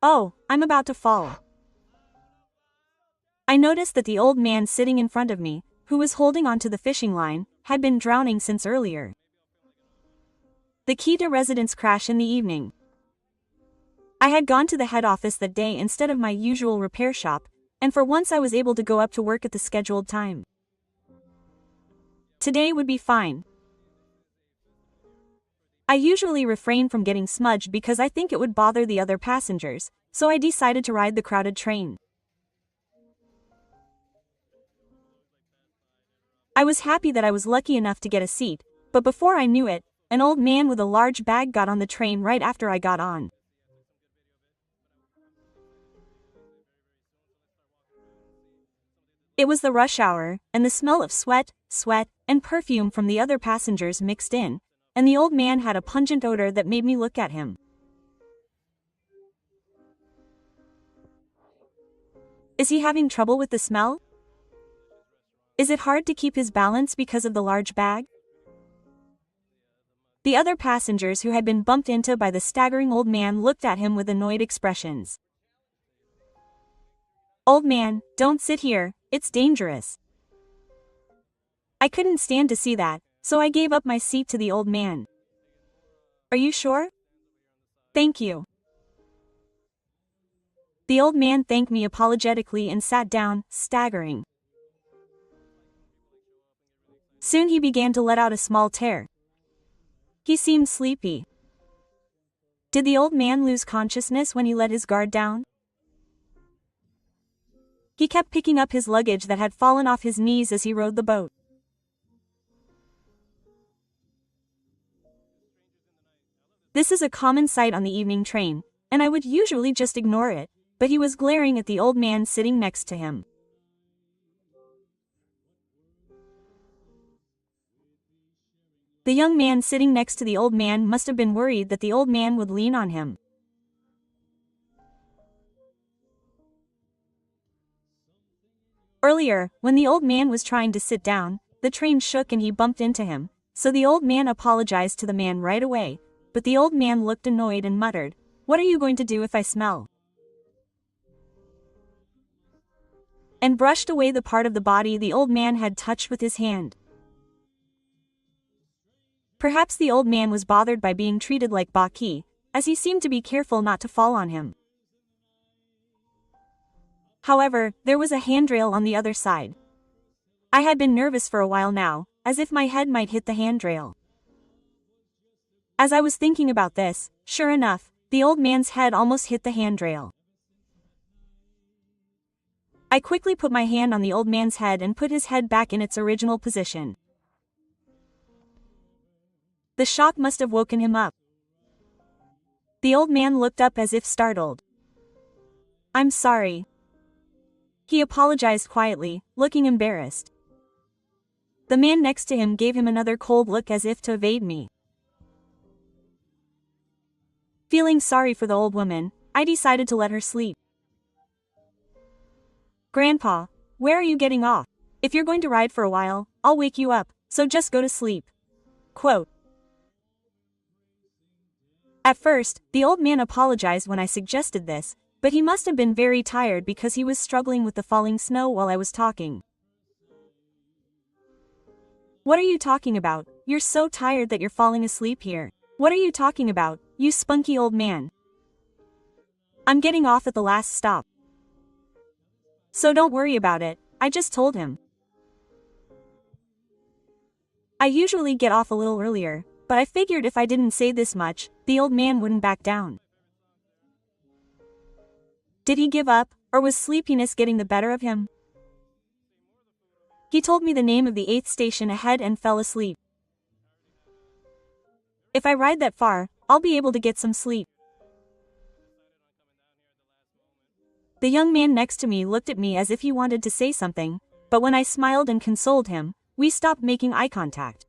Oh, I'm about to fall. I noticed that the old man sitting in front of me, who was holding onto the fishing line, had been drowning since earlier. The key to residence crash in the evening. I had gone to the head office that day instead of my usual repair shop, and for once I was able to go up to work at the scheduled time. Today would be fine. I usually refrain from getting smudged because I think it would bother the other passengers, so I decided to ride the crowded train. I was happy that I was lucky enough to get a seat, but before I knew it, an old man with a large bag got on the train right after I got on. It was the rush hour, and the smell of sweat, and perfume from the other passengers mixed in, and the old man had a pungent odor that made me look at him. Is he having trouble with the smell? Is it hard to keep his balance because of the large bag? The other passengers who had been bumped into by the staggering old man looked at him with annoyed expressions. Old man, don't sit here, it's dangerous. I couldn't stand to see that, so I gave up my seat to the old man. Are you sure? Thank you. The old man thanked me apologetically and sat down, staggering. Soon he began to let out a small tear. He seemed sleepy. Did the old man lose consciousness when he let his guard down? He kept picking up his luggage that had fallen off his knees as he rowed the boat. This is a common sight on the evening train, and I would usually just ignore it, but he was glaring at the old man sitting next to him. The young man sitting next to the old man must have been worried that the old man would lean on him. Earlier, when the old man was trying to sit down, the train shook and he bumped into him, so the old man apologized to the man right away, but the old man looked annoyed and muttered, "What are you going to do if I smell?" And brushed away the part of the body the old man had touched with his hand. Perhaps the old man was bothered by being treated like Baki, as he seemed to be careful not to fall on him. However, there was a handrail on the other side. I had been nervous for a while now, as if my head might hit the handrail. As I was thinking about this, sure enough, the old man's head almost hit the handrail. I quickly put my hand on the old man's head and put his head back in its original position. The shock must have woken him up. The old man looked up as if startled. "I'm sorry." He apologized quietly, looking embarrassed. The man next to him gave him another cold look as if to evade me. Feeling sorry for the old woman, I decided to let her sleep. "Grandpa, where are you getting off? If you're going to ride for a while, I'll wake you up, so just go to sleep." Quote. At first, the old man apologized when I suggested this, but he must have been very tired because he was struggling with the falling snow while I was talking. "What are you talking about? You're so tired that you're falling asleep here. What are you talking about, you spunky old man? I'm getting off at the last stop. So don't worry about it," I just told him. I usually get off a little earlier, but I figured if I didn't say this much, the old man wouldn't back down. Did he give up, or was sleepiness getting the better of him? He told me the name of the 8th station ahead and fell asleep. If I ride that far, I'll be able to get some sleep. The young man next to me looked at me as if he wanted to say something, but when I smiled and consoled him, we stopped making eye contact.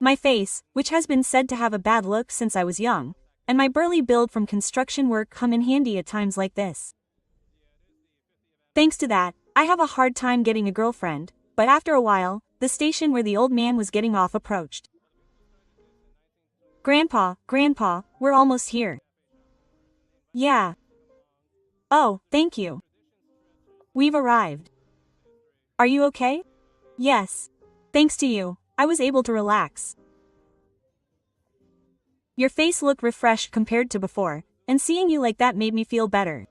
My face, which has been said to have a bad look since I was young, and my burly build from construction work come in handy at times like this. Thanks to that, I have a hard time getting a girlfriend, but after a while, the station where the old man was getting off approached. Grandpa, we're almost here. Yeah. Oh, thank you. We've arrived. Are you okay? Yes. Thanks to you, I was able to relax. Your face looked refreshed compared to before, and seeing you like that made me feel better.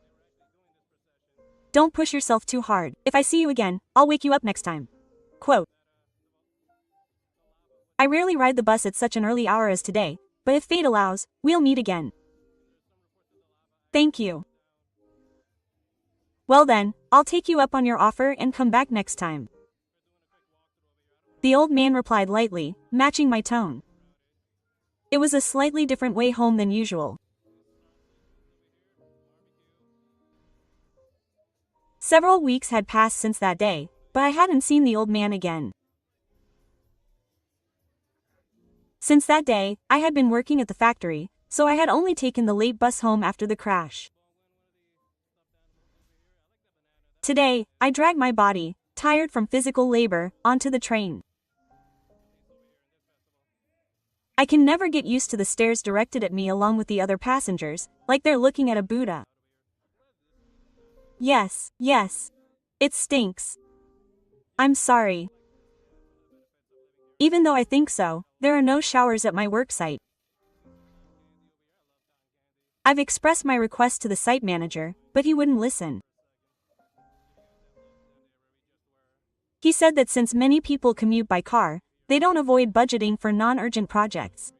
Don't push yourself too hard. If I see you again, I'll wake you up next time. Quote. I rarely ride the bus at such an early hour as today, but if fate allows, we'll meet again. Thank you. Well then, I'll take you up on your offer and come back next time. The old man replied lightly, matching my tone. It was a slightly different way home than usual. Several weeks had passed since that day, but I hadn't seen the old man again. Since that day, I had been working at the factory, so I had only taken the late bus home after the crash. Today, I dragged my body, tired from physical labor, onto the train. I can never get used to the stares directed at me along with the other passengers, like they're looking at a Buddha. Yes, it stinks. I'm sorry. Even though I think so, there are no showers at my work site. I've expressed my request to the site manager, but he wouldn't listen. He said that since many people commute by car, they don't avoid budgeting for non-urgent projects.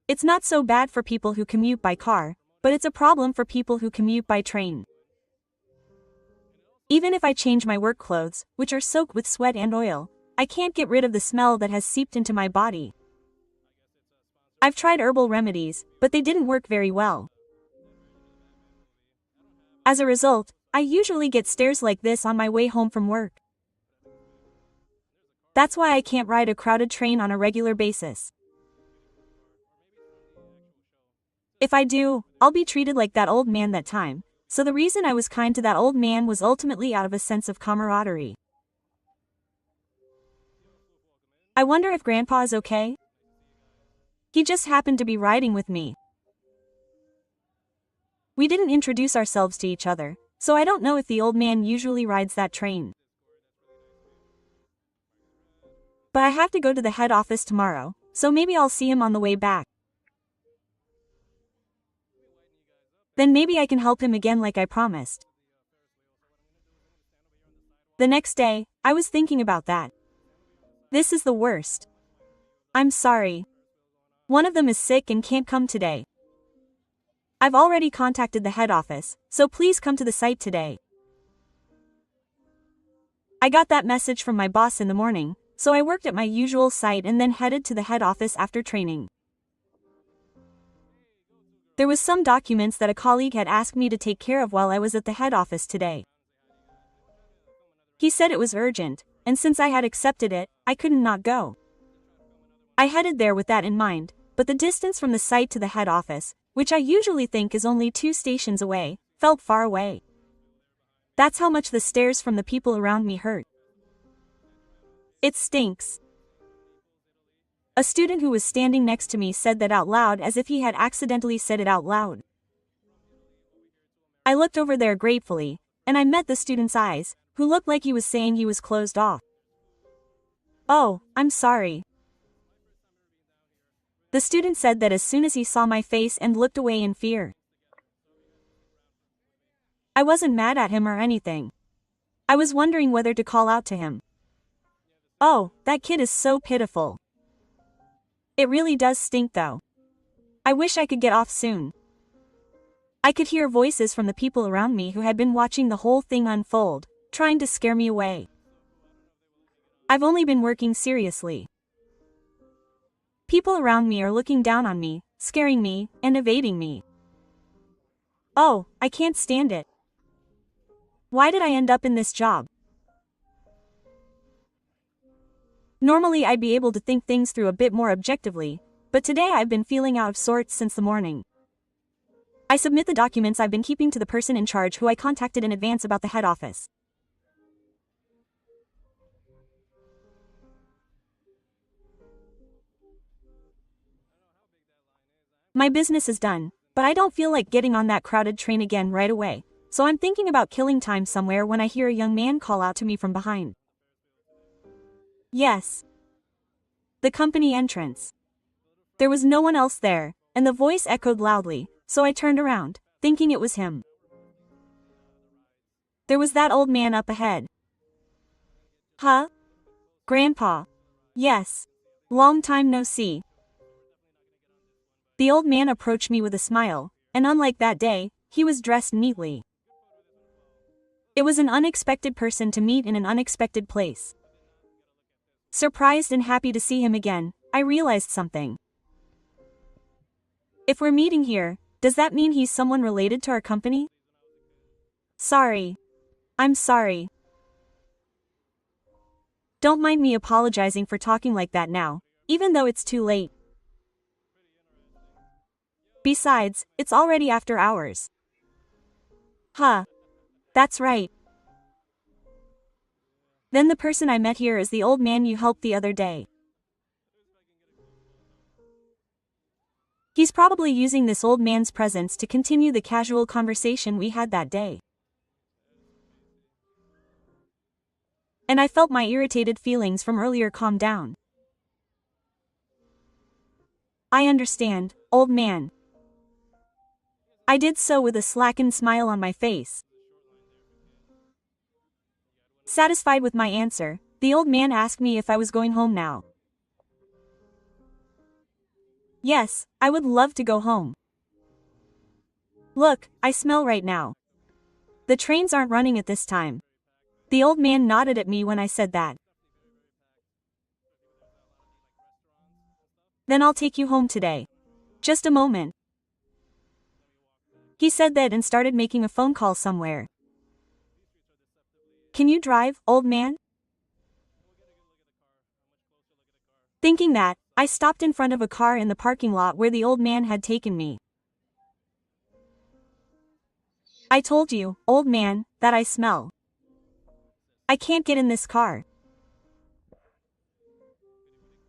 It's not so bad for people who commute by car, but it's a problem for people who commute by train. Even if I change my work clothes, which are soaked with sweat and oil, I can't get rid of the smell that has seeped into my body. I've tried herbal remedies, but they didn't work very well. As a result, I usually get stares like this on my way home from work. That's why I can't ride a crowded train on a regular basis. If I do, I'll be treated like that old man that time, so the reason I was kind to that old man was ultimately out of a sense of camaraderie. I wonder if Grandpa is okay? He just happened to be riding with me. We didn't introduce ourselves to each other, so I don't know if the old man usually rides that train. But I have to go to the head office tomorrow, so maybe I'll see him on the way back. Then maybe I can help him again like I promised. The next day, I was thinking about that. This is the worst. I'm sorry. One of them is sick and can't come today. I've already contacted the head office, so please come to the site today. I got that message from my boss in the morning, so I worked at my usual site and then headed to the head office after training. There was some documents that a colleague had asked me to take care of while I was at the head office today. He said it was urgent, and since I had accepted it, I couldn't not go. I headed there with that in mind, but the distance from the site to the head office, which I usually think is only 2 stations away, felt far away. That's how much the stares from the people around me hurt. It stinks. A student who was standing next to me said that out loud as if he had accidentally said it out loud. I looked over there gratefully, and I met the student's eyes, who looked like he was saying he was closed off. Oh, I'm sorry. The student said that as soon as he saw my face and looked away in fear. I wasn't mad at him or anything. I was wondering whether to call out to him. Oh, that kid is so pitiful. It really does stink though. I wish I could get off soon. I could hear voices from the people around me who had been watching the whole thing unfold, trying to scare me away. I've only been working seriously. People around me are looking down on me, scaring me, and evading me. Oh, I can't stand it. Why did I end up in this job? Normally I'd be able to think things through a bit more objectively, but today I've been feeling out of sorts since the morning. I submit the documents I've been keeping to the person in charge who I contacted in advance about the head office. My business is done, but I don't feel like getting on that crowded train again right away, so I'm thinking about killing time somewhere when I hear a young man call out to me from behind. Yes. The company entrance. There was no one else there, and the voice echoed loudly, so I turned around, thinking it was him. There was that old man up ahead. Huh? Grandpa. Yes. Long time no see. The old man approached me with a smile, and unlike that day, he was dressed neatly. It was an unexpected person to meet in an unexpected place. Surprised and happy to see him again, I realized something. If we're meeting here, does that mean he's someone related to our company? Sorry. I'm sorry. Don't mind me apologizing for talking like that now, even though it's too late. Besides, it's already after hours. Huh. That's right. Then the person I met here is the old man you helped the other day. He's probably using this old man's presence to continue the casual conversation we had that day. And I felt my irritated feelings from earlier calm down. I understand, old man. I did so with a slackened smile on my face. Satisfied with my answer, the old man asked me if I was going home now. Yes, I would love to go home. Look, I smell right now. The trains aren't running at this time. The old man nodded at me when I said that. Then I'll take you home today. Just a moment. He said that and started making a phone call somewhere. Can you drive, old man? Thinking that, I stopped in front of a car in the parking lot where the old man had taken me. I told you, old man, that I smell. I can't get in this car.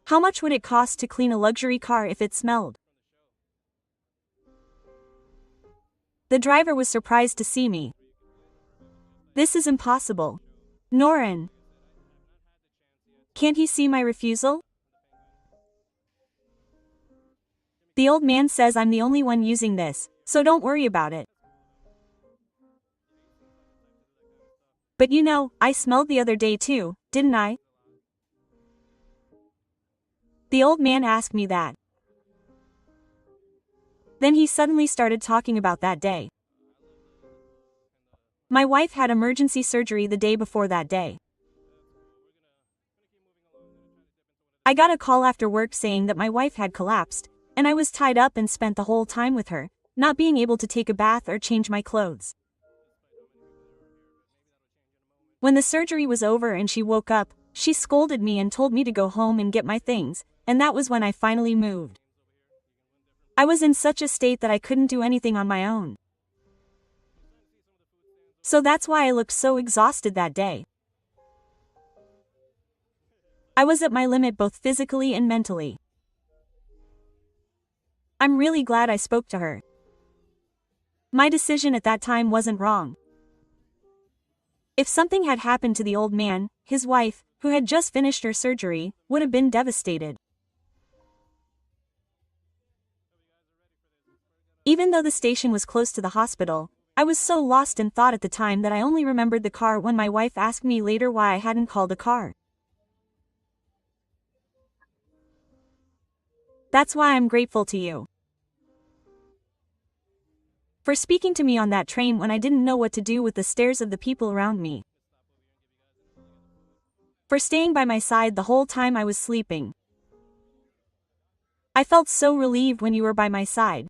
How much would it cost to clean a luxury car if it smelled? The driver was surprised to see me. This is impossible. Norin. Can't he see my refusal? The old man says I'm the only one using this, so don't worry about it. But you know, I smelled the other day too, didn't I? The old man asked me that. Then he suddenly started talking about that day. My wife had emergency surgery the day before that day. I got a call after work saying that my wife had collapsed, and I was tied up and spent the whole time with her, not being able to take a bath or change my clothes. When the surgery was over and she woke up, she scolded me and told me to go home and get my things, and that was when I finally moved. I was in such a state that I couldn't do anything on my own. So that's why I looked so exhausted that day. I was at my limit both physically and mentally. I'm really glad I spoke to her. My decision at that time wasn't wrong. If something had happened to the old man, his wife, who had just finished her surgery, would have been devastated. Even though the station was close to the hospital, I was so lost in thought at the time that I only remembered the car when my wife asked me later why I hadn't called a car. That's why I'm grateful to you. For speaking to me on that train when I didn't know what to do with the stares of the people around me. For staying by my side the whole time I was sleeping. I felt so relieved when you were by my side.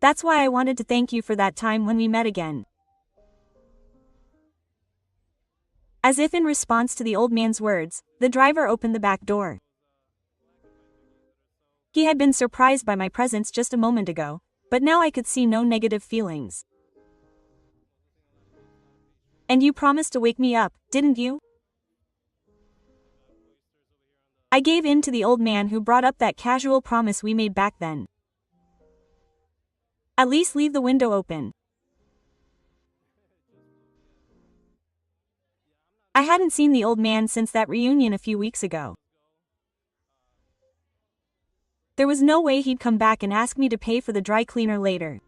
That's why I wanted to thank you for that time when we met again. As if in response to the old man's words, the driver opened the back door. He had been surprised by my presence just a moment ago, but now I could see no negative feelings. And you promised to wake me up, didn't you? I gave in to the old man who brought up that casual promise we made back then. At least leave the window open. I hadn't seen the old man since that reunion a few weeks ago. There was no way he'd come back and ask me to pay for the dry cleaner later.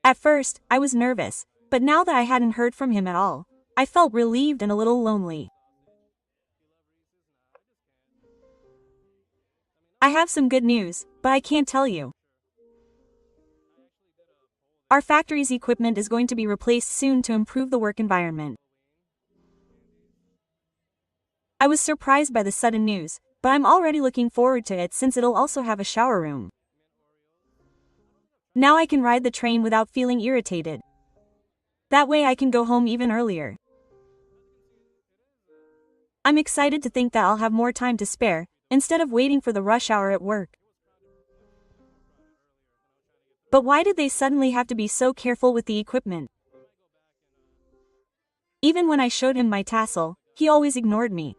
At first, I was nervous, but now that I hadn't heard from him at all, I felt relieved and a little lonely. I have some good news, but I can't tell you. Our factory's equipment is going to be replaced soon to improve the work environment. I was surprised by the sudden news, but I'm already looking forward to it since it'll also have a shower room. Now I can ride the train without feeling irritated. That way I can go home even earlier. I'm excited to think that I'll have more time to spare, instead of waiting for the rush hour at work. But why did they suddenly have to be so careful with the equipment? Even when I showed him my tassel, he always ignored me.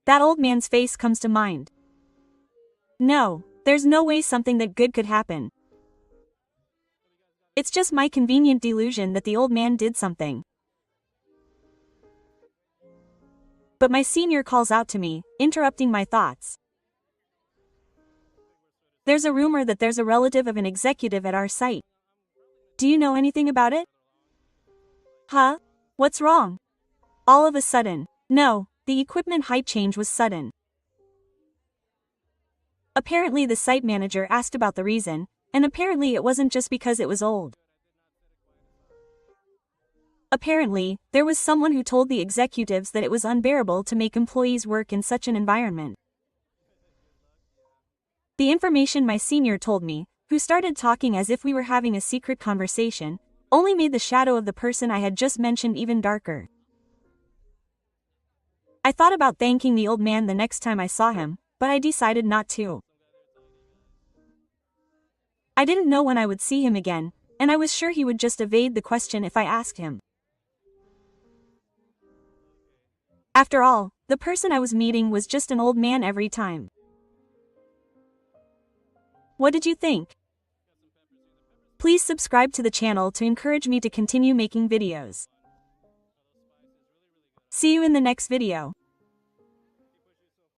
That old man's face comes to mind. No, there's no way something that good could happen. It's just my convenient delusion that the old man did something. But my senior calls out to me, interrupting my thoughts. There's a rumor that there's a relative of an executive at our site. Do you know anything about it? Huh? What's wrong? All of a sudden. No, the equipment hype change was sudden. Apparently the site manager asked about the reason, and apparently it wasn't just because it was old. Apparently, there was someone who told the executives that it was unbearable to make employees work in such an environment. The information my senior told me, who started talking as if we were having a secret conversation, only made the shadow of the person I had just mentioned even darker. I thought about thanking the old man the next time I saw him, but I decided not to. I didn't know when I would see him again, and I was sure he would just evade the question if I asked him. After all, the person I was meeting was just an old man every time. What did you think? Please subscribe to the channel to encourage me to continue making videos. See you in the next video.